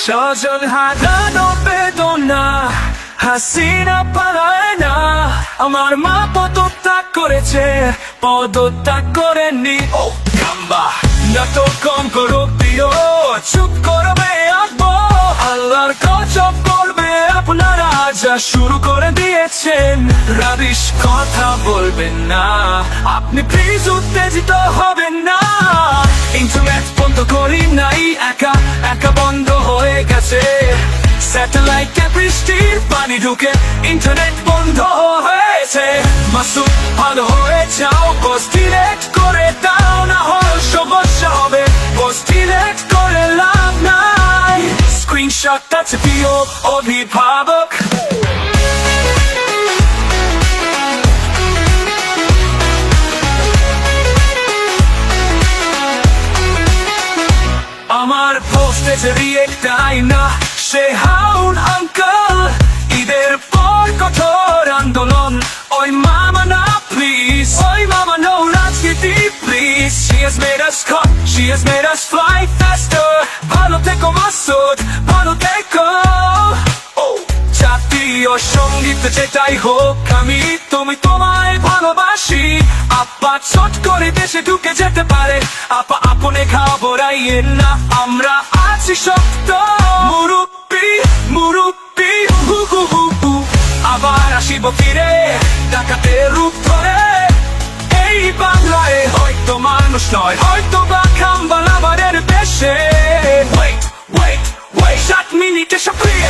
স্বজন হারানো বেদনা হাসিনা পালায় না। আমার মা পদত্যাগ করেছে, পদত্যাগ করেননি। ও কাম্বা না তো কম করো প্রিয়, চুপ করবে আঁকবো। আল্লাহর গজব করবে আপনারা যা শুরু করে দিয়েছেন। রাবিশ কথা বলবেন না, আপনি প্লিজ উত্তেজিত হবেন না। ইন্টারনেট বন্ধ করি নাই, একা একা বন্ধ হয়ে গেছে। স্যাটেলাইটে বৃষ্টির পানি ঢুকে ইন্টারনেট বন্ধ হয়েছে। মাসুদ ভালো হয়ে যাও, পোস্ট ডিলিট করে দাও, না হলে সমস্যা হবে। পোস্ট ডিলিট করে লাভ নাই, স্ক্রিনশট আছে প্রিয় অভিভাবক। আমার পোস্টে যে রিয়েক্ট আই না, সে হাউন আঙ্কেল। ঈদের পর কঠোর আন্দোলন, ওই মামা না প্লিজ, ওই মামা no রাজনীতি please. She has made us cut, she has made us fly faster. ভালো থেকো মাসুদ, ভালো থেকো। জাতীয় সঙ্গীত যেটাই হোক, আমি তুমি তোমায় ভালোবাসি। আপা চট করে দেশে ঢুকে যেতে পারে, আপা আপনে ঘাবড়াইয়েন না, আমরা আছি শক্ত। মুরুব্বি মুরুব্বি হু হু হু হু, আবার আসিব ফিরে ডাকাতের রূপ ধরে। এই বাংলায় হয়তো মানুষ নয়, হয়তো বা খাম্বালাবারের বেশে। Wait, 7 মিনিটে সক্রিয়।